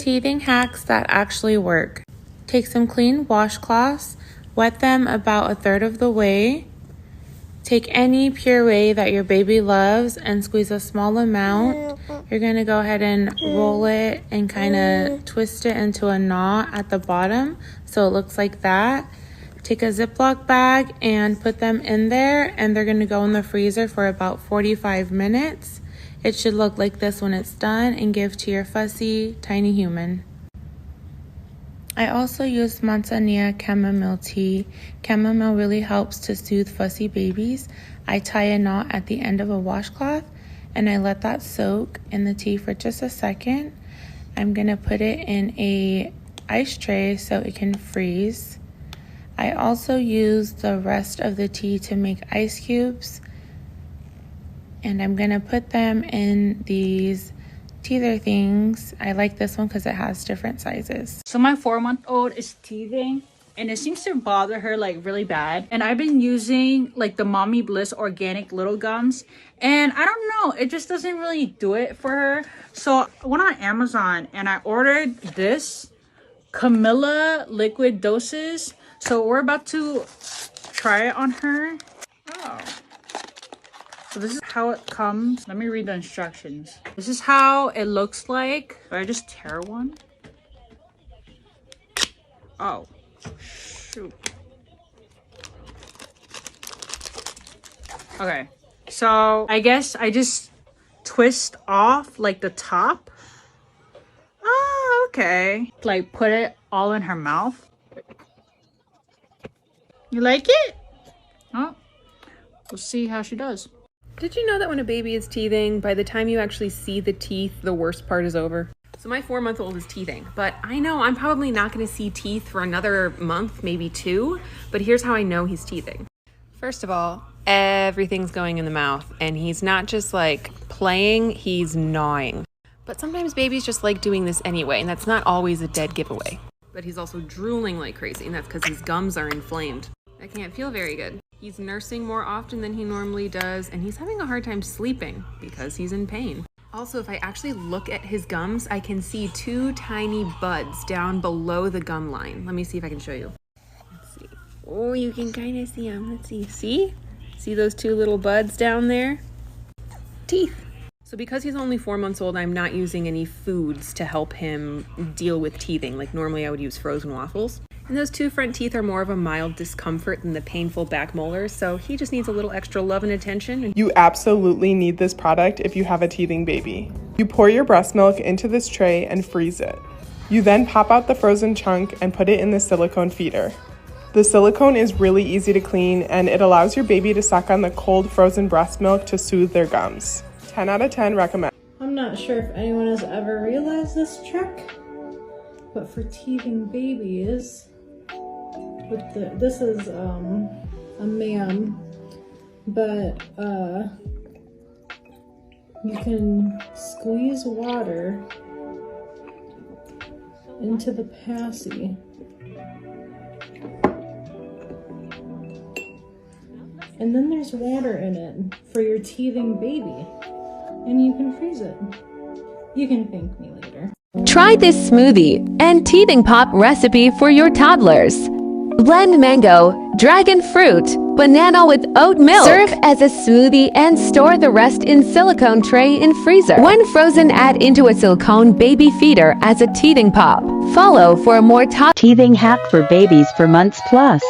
teething hacks that actually work. Take some clean washcloths, wet them about 1/3 of the way. Take any puree that your baby loves and squeeze a small amount. You're going to go ahead and roll it and kind of twist it into a knot at the bottom so it looks like that. Take a Ziploc bag and put them in there, and they're going to go in the freezer for about 45 minutes. It should look like this when it's done and give to your fussy, tiny human. I also use manzanilla chamomile tea. Chamomile really helps to soothe fussy babies. I tie a knot at the end of a washcloth and I let that soak in the tea for just a second. I'm gonna put it in a ice tray so it can freeze. I also use the rest of the tea to make ice cubes, and I'm gonna put them in these teether things. I like this one because it has different sizes. So my 4-month-old is teething and it seems to bother her like really bad. And I've been using like the Mommy Bliss organic little gums, and I don't know, it just doesn't really do it for her. So I went on Amazon and I ordered this Camilla liquid doses. So we're about to try it on her. Oh. So this is how it comes. Let me read the instructions. This is how it looks like. Do I just tear one? Oh, shoot. Okay, so I guess I just twist off like the top. Oh, okay. Like put it all in her mouth. You like it? Oh, we'll see how she does. Did you know that when a baby is teething, by the time you actually see the teeth, the worst part is over? So my 4-month-old is teething, but I know I'm probably not going to see teeth for another month, maybe 2, but here's how I know he's teething. First of all, everything's going in the mouth, and he's not just like playing, he's gnawing. But sometimes babies just like doing this anyway, and that's not always a dead giveaway. But he's also drooling like crazy, and that's because his gums are inflamed. That can't feel very good. He's nursing more often than he normally does, and he's having a hard time sleeping because he's in pain. Also, if I actually look at his gums, I can see 2 tiny buds down below the gum line. Let me see if I can show you. Let's see. Oh, you can kind of see them. Let's see. See? See those 2 little buds down there? Teeth. So because he's only 4 months old, I'm not using any foods to help him deal with teething. Like normally I would use frozen waffles. And those 2 front teeth are more of a mild discomfort than the painful back molars, so he just needs a little extra love and attention. You absolutely need this product if you have a teething baby. You pour your breast milk into this tray and freeze it. You then pop out the frozen chunk and put it in the silicone feeder. The silicone is really easy to clean, and it allows your baby to suck on the cold frozen breast milk to soothe their gums. 10 out of 10 recommend. I'm not sure if anyone has ever realized this trick, but for teething babies, this is a ma'am, but you can squeeze water into the passy and then there's water in it for your teething baby, and you can freeze it. You can thank me later. Try this smoothie and teething pop recipe for your toddlers. Blend mango, dragon fruit, banana with oat milk. Serve as a smoothie and store the rest in silicone tray in freezer. When frozen, add into a silicone baby feeder as a teething pop. Follow for a more teething hack for babies for months plus.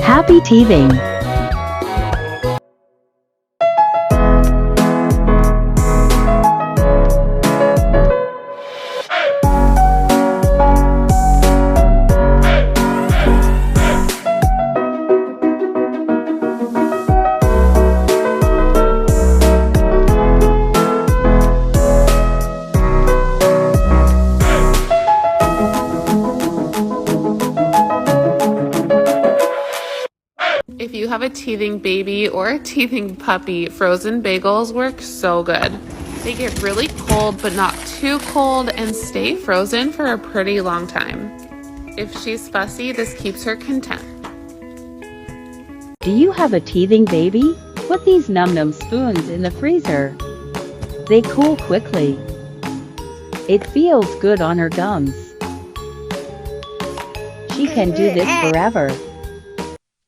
Happy teething. If you have a teething baby or a teething puppy, frozen bagels work so good. They get really cold, but not too cold, and stay frozen for a pretty long time. If she's fussy, this keeps her content. Do you have a teething baby? Put these num-num spoons in the freezer. They cool quickly. It feels good on her gums. She can do this forever.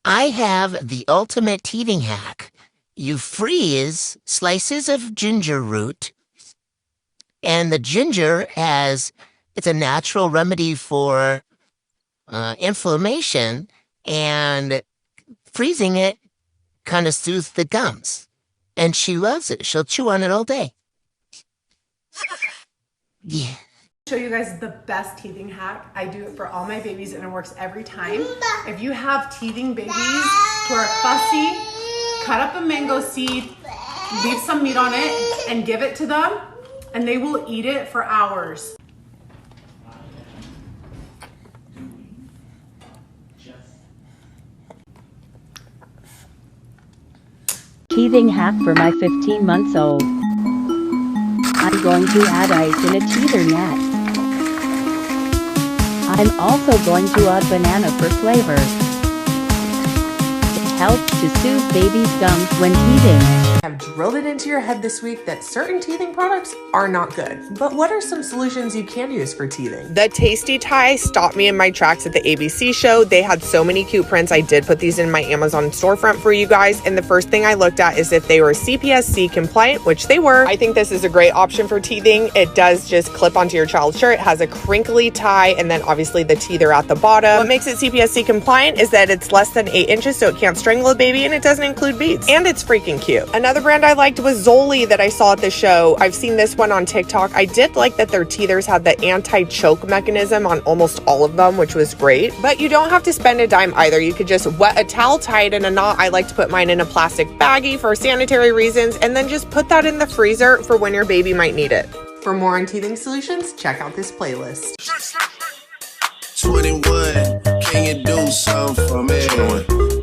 I have the ultimate teething hack. You freeze slices of ginger root, and the ginger it's a natural remedy for inflammation, and freezing it kind of soothes the gums. And she loves it. She'll chew on it all day. Yeah. Show you guys the best teething hack. I do it for all my babies and it works every time. If you have teething babies who are fussy, cut up a mango seed, leave some meat on it, and give it to them, and they will eat it for hours. Teething hack for my 15 months old. I'm going to add ice in a teether net. I'm also going to add banana for flavor. It helps to soothe baby's gums when teething. I've drilled it into your head this week that certain teething products are not good. But what are some solutions you can use for teething? The Tasty Tie stopped me in my tracks at the ABC show. They had so many cute prints. I did put these in my Amazon storefront for you guys. And the first thing I looked at is if they were CPSC compliant, which they were. I think this is a great option for teething. It does just clip onto your child's shirt. It has a crinkly tie and then obviously the teether at the bottom. What makes it CPSC compliant is that it's less than 8 inches, so it can't strangle a baby, and it doesn't include beads. And it's freaking cute. Another brand I liked was Zoli that I saw at the show. I've seen this one on TikTok. I did like that their teethers had the anti-choke mechanism on almost all of them, which was great. But you don't have to spend a dime either. You could just wet a towel, tie it in a knot. I like to put mine in a plastic baggie for sanitary reasons, and then just put that in the freezer for when your baby might need it. For more on teething solutions, check out this playlist. 21, can you do something for me?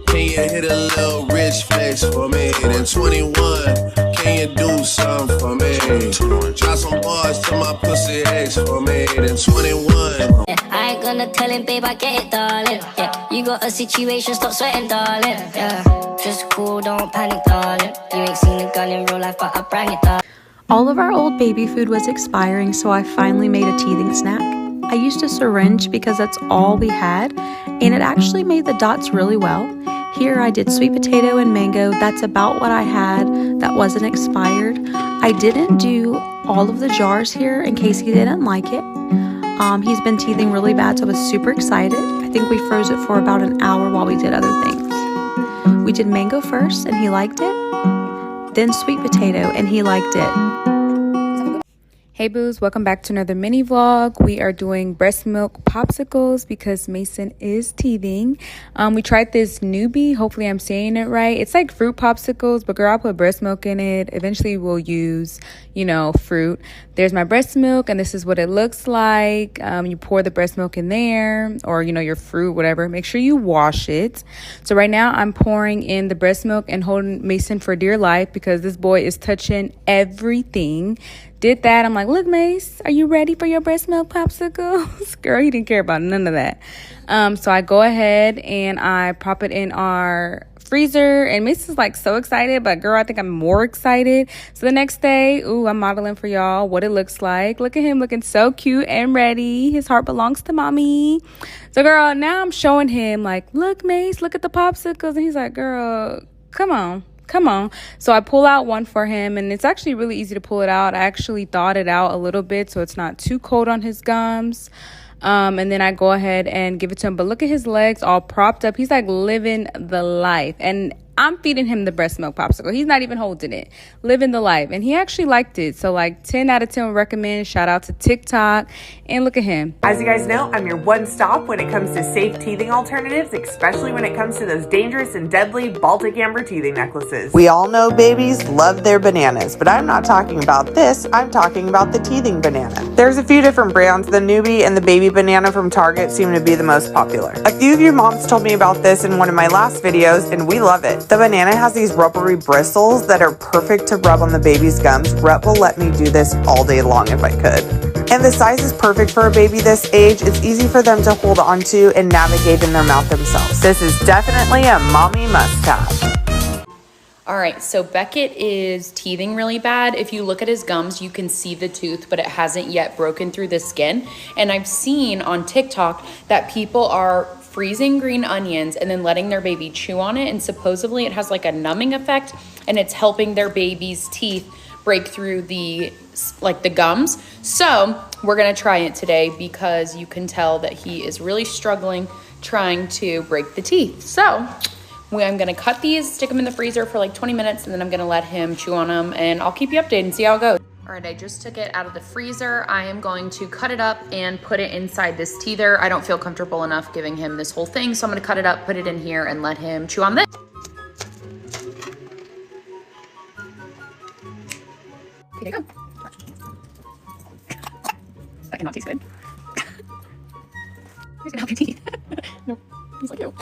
Can you hit a little rich flex for me? Then 21, can you do something for me? Drop some bars to my pussy ex for me. Then 21. I ain't gonna tell him, babe, I get it, darling. Yeah, you got a situation, stop sweating, darling. Yeah, just cool, don't panic, darling. You ain't seen a gun in real life, but I bring it, darling. All of our old baby food was expiring, so I finally made a teething snack. I used a syringe because that's all we had, and it actually made the dots really well. Here I did sweet potato and mango. That's about what I had that wasn't expired. I didn't do all of the jars here in case he didn't like it. He's been teething really bad, so I was super excited. I think we froze it for about an hour while we did other things. We did mango first, and he liked it. Then sweet potato, and he liked it. Hey boos, welcome back to another mini vlog. We are doing breast milk popsicles because Mason is teething. We tried this newbie, hopefully I'm saying it right. It's like fruit popsicles, but girl, I'll put breast milk in it. Eventually we'll use, fruit. There's my breast milk, and this is what it looks like. You pour the breast milk in there, or your fruit, whatever. Make sure you wash it. So right now I'm pouring in the breast milk and holding Mason for dear life because this boy is touching everything. Did that. I'm like, look, Mace, are you ready for your breast milk popsicles? Girl, he didn't care about none of that. So I go ahead and I pop it in our freezer, and Mace is like so excited, but girl, I think I'm more excited. So the next day, I'm modeling for y'all what it looks like. Look at him looking so cute and ready. His heart belongs to mommy. So girl, now I'm showing him like, look, Mace, look at the popsicles. And he's like, girl, come on. So I pull out one for him, and it's actually really easy to pull it out. I actually thawed it out a little bit so it's not too cold on his gums. And then I go ahead and give it to him. But look at his legs all propped up. He's like living the life. And I'm feeding him the breast milk popsicle. He's not even holding it. Living the life. And he actually liked it. So like 10 out of 10 would recommend. Shout out to TikTok. And look at him. As you guys know, I'm your one stop when it comes to safe teething alternatives, especially when it comes to those dangerous and deadly Baltic amber teething necklaces. We all know babies love their bananas, but I'm not talking about this. I'm talking about the teething banana. There's a few different brands. The newbie and the baby banana from Target seem to be the most popular. A few of you moms told me about this in one of my last videos, and we love it. The banana has these rubbery bristles that are perfect to rub on the baby's gums. Rhett will let me do this all day long if I could. And the size is perfect for a baby this age. It's easy for them to hold onto and navigate in their mouth themselves. This is definitely a mommy must-have. All right, so Beckett is teething really bad. If you look at his gums, you can see the tooth, but it hasn't yet broken through the skin. And I've seen on TikTok that people are freezing green onions and then letting their baby chew on it. And supposedly it has like a numbing effect and it's helping their baby's teeth break through the gums. So we're gonna try it today because you can tell that he is really struggling trying to break the teeth. So I'm gonna cut these, stick them in the freezer for like 20 minutes, and then I'm gonna let him chew on them, and I'll keep you updated and see how it goes. All right, I just took it out of the freezer. I am going to cut it up and put it inside this teether. I don't feel comfortable enough giving him this whole thing, so I'm gonna cut it up, put it in here, and let him chew on this. Okay, there you go. That cannot taste good. Who's gonna help your teeth? No, he's like, yo.